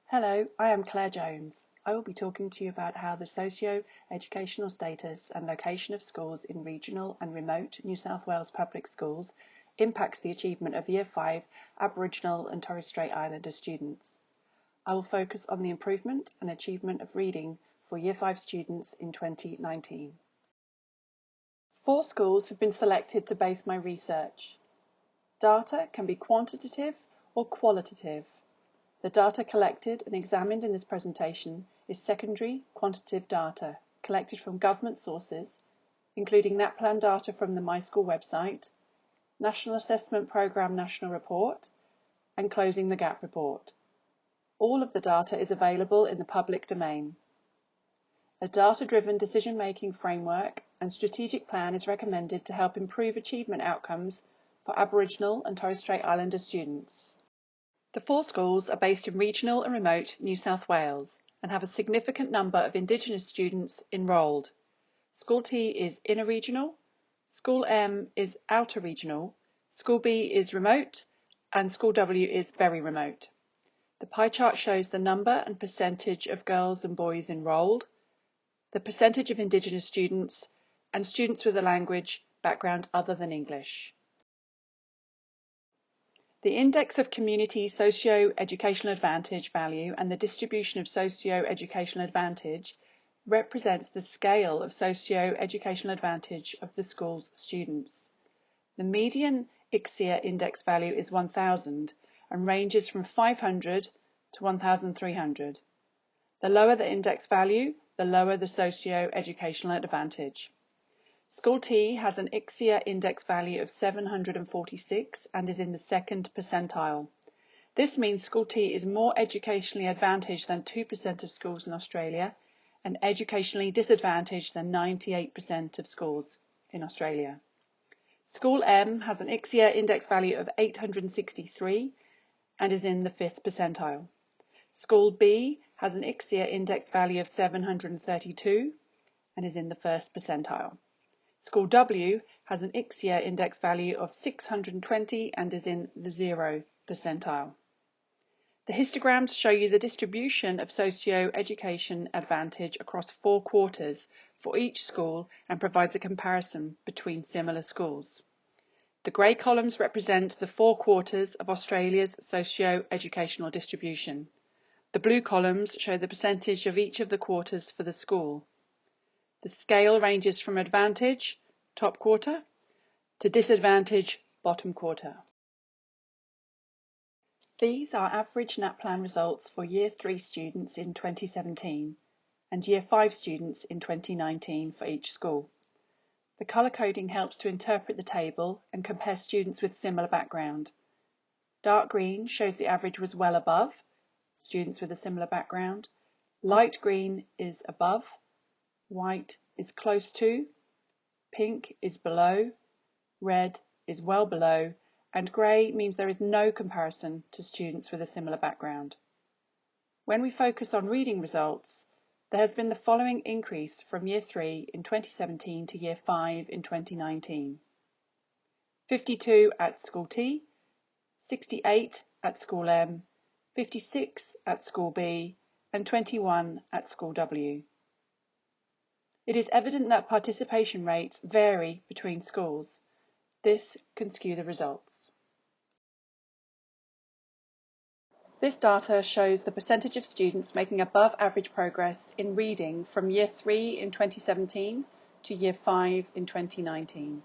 Hello, I am Claire Jones. I will be talking to you about how the socio-educational status and location of schools in regional and remote New South Wales public schools impacts the achievement of Year 5 Aboriginal and Torres Strait Islander students. I will focus on the improvement and achievement of reading for Year 5 students in 2019. 4 schools have been selected to base my research. Data can be quantitative or qualitative. The data collected and examined in this presentation is secondary quantitative data collected from government sources, including NAPLAN data from the My School website, National Assessment Programme National Report, and Closing the Gap report. All of the data is available in the public domain. A data-driven decision-making framework and strategic plan is recommended to help improve achievement outcomes for Aboriginal and Torres Strait Islander students. The 4 schools are based in regional and remote New South Wales and have a significant number of Indigenous students enrolled. School T is inner regional, School M is outer regional, School B is remote, and School W is very remote. The pie chart shows the number and percentage of girls and boys enrolled, the percentage of Indigenous students, and students with a language background other than English. The index of community socio-educational advantage value and the distribution of socio-educational advantage represents the scale of socio-educational advantage of the school's students. The median ICSEA index value is 1000 and ranges from 500 to 1300. The lower the index value, the lower the socio-educational advantage. School T has an ICSEA index value of 746 and is in the 2nd percentile. This means School T is more educationally advantaged than 2% of schools in Australia and educationally disadvantaged than 98% of schools in Australia. School M has an ICSEA index value of 863 and is in the 5th percentile. School B has an ICSEA index value of 732 and is in the 1st percentile. School W has an ICSEA index value of 620 and is in the 0 percentile. The histograms show you the distribution of socio-education advantage across 4 quarters for each school and provides a comparison between similar schools. The grey columns represent the 4 quarters of Australia's socio-educational distribution. The blue columns show the percentage of each of the quarters for the school. The scale ranges from advantage, top quarter, to disadvantage, bottom quarter. These are average NAPLAN results for Year 3 students in 2017 and Year 5 students in 2019 for each school. The colour coding helps to interpret the table and compare students with similar background. Dark green shows the average was well above students with a similar background. Light green is above. White is close to, pink is below, red is well below, and grey means there is no comparison to students with a similar background. When we focus on reading results, there has been the following increase from Year 3 in 2017 to Year 5 in 2019. 52 at School T, 68 at School M, 56 at School B, and 21 at School W. It is evident that participation rates vary between schools. This can skew the results. This data shows the percentage of students making above average progress in reading from Year 3 in 2017 to Year 5 in 2019.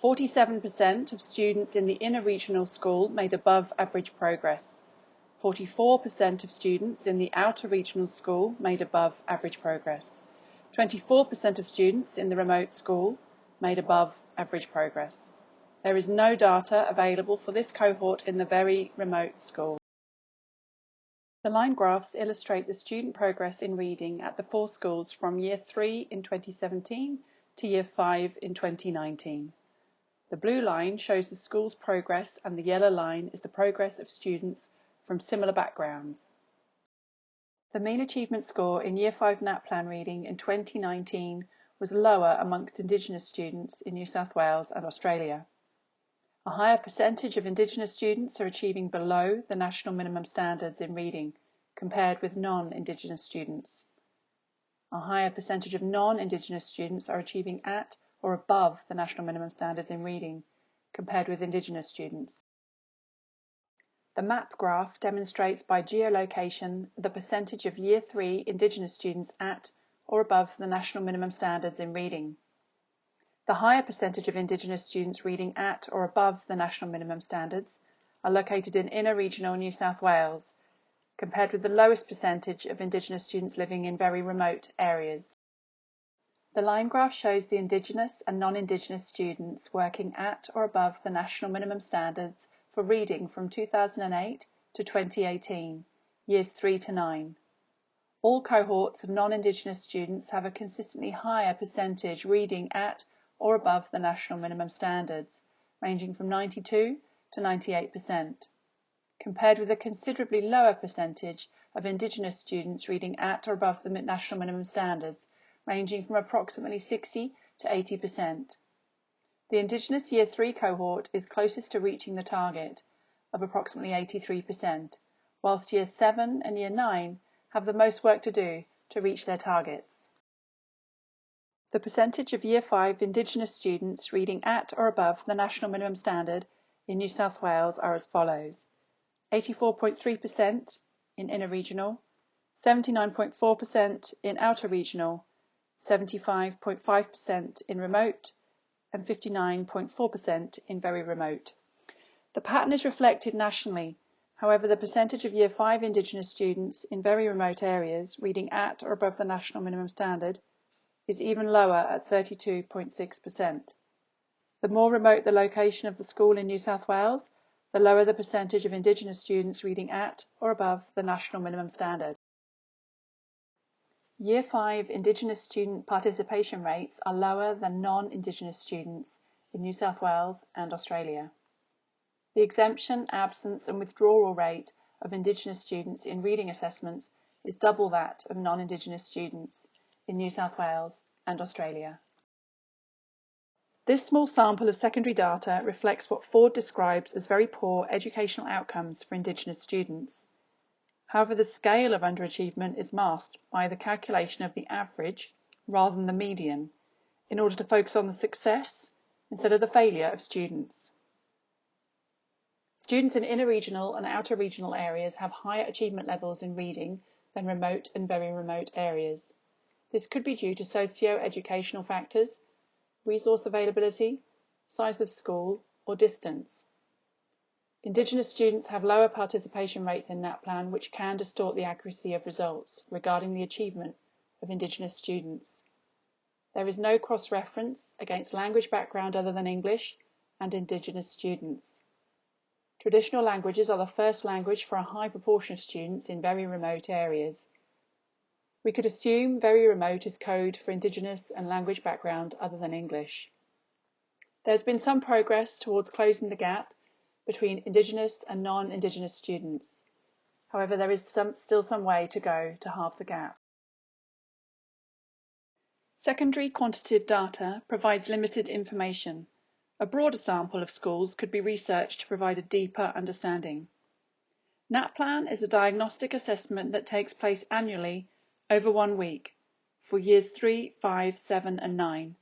47% of students in the inner regional school made above average progress. 44% of students in the outer regional school made above average progress. 24% of students in the remote school made above average progress. There is no data available for this cohort in the very remote school. The line graphs illustrate the student progress in reading at the 4 schools from Year 3 in 2017 to Year 5 in 2019. The blue line shows the school's progress and the yellow line is the progress of students from similar backgrounds. The mean achievement score in Year 5 NAPLAN reading in 2019 was lower amongst Indigenous students in New South Wales and Australia. A higher percentage of Indigenous students are achieving below the national minimum standards in reading compared with non-Indigenous students. A higher percentage of non-Indigenous students are achieving at or above the national minimum standards in reading, compared with Indigenous students. The map graph demonstrates by geolocation the percentage of Year 3 Indigenous students at or above the national minimum standards in reading. The higher percentage of Indigenous students reading at or above the national minimum standards are located in inner regional New South Wales, compared with the lowest percentage of Indigenous students living in very remote areas. The line graph shows the Indigenous and non-Indigenous students working at or above the national minimum standards for reading from 2008 to 2018, years 3 to 9. All cohorts of non-Indigenous students have a consistently higher percentage reading at or above the national minimum standards, ranging from 92 to 98%. Compared with a considerably lower percentage of Indigenous students reading at or above the national minimum standards, ranging from approximately 60 to 80%. The Indigenous Year 3 cohort is closest to reaching the target of approximately 83%, whilst Year 7 and Year 9 have the most work to do to reach their targets. The percentage of Year 5 Indigenous students reading at or above the national minimum standard in New South Wales are as follows: 84.3% in inner regional, 79.4% in outer regional, 75.5% in remote, and 59.4% in very remote. The pattern is reflected nationally. However, the percentage of Year 5 Indigenous students in very remote areas reading at or above the national minimum standard is even lower at 32.6%. The more remote the location of the school in New South Wales, the lower the percentage of Indigenous students reading at or above the national minimum standard. Year 5 Indigenous student participation rates are lower than non-Indigenous students in New South Wales and Australia. The exemption, absence and withdrawal rate of Indigenous students in reading assessments is double that of non-Indigenous students in New South Wales and Australia. This small sample of secondary data reflects what Ford describes as very poor educational outcomes for Indigenous students. However, the scale of underachievement is masked by the calculation of the average rather than the median, in order to focus on the success instead of the failure of students. Students in inner regional and outer regional areas have higher achievement levels in reading than remote and very remote areas. This could be due to socio-educational factors, resource availability, size of school, or distance. Indigenous students have lower participation rates in NAPLAN, which can distort the accuracy of results regarding the achievement of Indigenous students. There is no cross-reference against language background other than English and Indigenous students. Traditional languages are the first language for a high proportion of students in very remote areas. We could assume very remote is code for Indigenous and language background other than English. There has been some progress towards closing the gap between Indigenous and non-Indigenous students. However, there is still some way to go to halve the gap. Secondary quantitative data provides limited information. A broader sample of schools could be researched to provide a deeper understanding. NAPLAN is a diagnostic assessment that takes place annually over 1 week for years 3, 5, 7 and 9.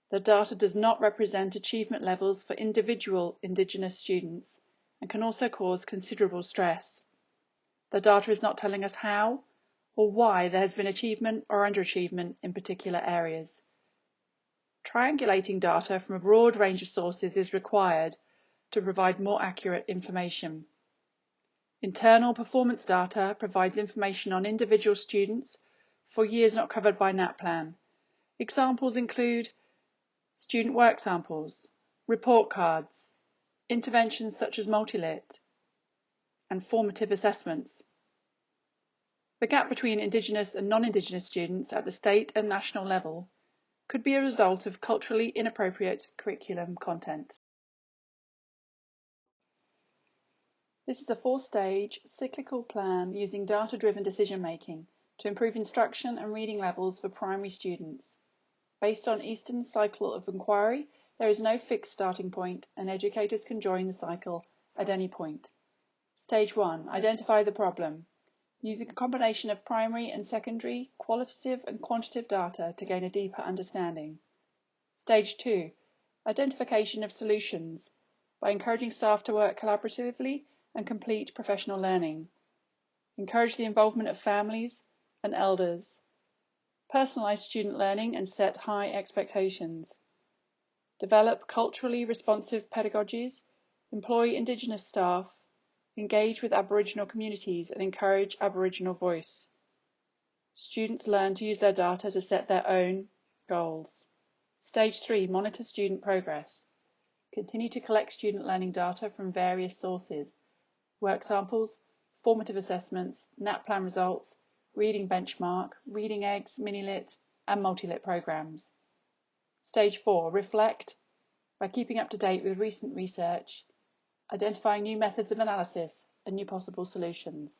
The data does not represent achievement levels for individual Indigenous students and can also cause considerable stress. The data is not telling us how or why there has been achievement or underachievement in particular areas. Triangulating data from a broad range of sources is required to provide more accurate information. Internal performance data provides information on individual students for years not covered by NAPLAN. Examples include student work samples, report cards, interventions such as Multilit, and formative assessments. The gap between Indigenous and non-Indigenous students at the state and national level could be a result of culturally inappropriate curriculum content. This is a 4-stage cyclical plan using data-driven decision-making to improve instruction and reading levels for primary students. Based on Easton's cycle of inquiry, there is no fixed starting point and educators can join the cycle at any point. Stage 1. Identify the problem. using a combination of primary and secondary, qualitative and quantitative data to gain a deeper understanding. Stage 2, identification of solutions by encouraging staff to work collaboratively and complete professional learning. Encourage the involvement of families and elders. Personalise student learning and set high expectations. Develop culturally responsive pedagogies, employ Indigenous staff, engage with Aboriginal communities and encourage Aboriginal voice. Students learn to use their data to set their own goals. Stage 3, monitor student progress. Continue to collect student learning data from various sources, work samples, formative assessments, NAPLAN results, reading benchmark, reading eggs, mini-lit and multi-lit programs. Stage 4, reflect by keeping up to date with recent research, identifying new methods of analysis and new possible solutions.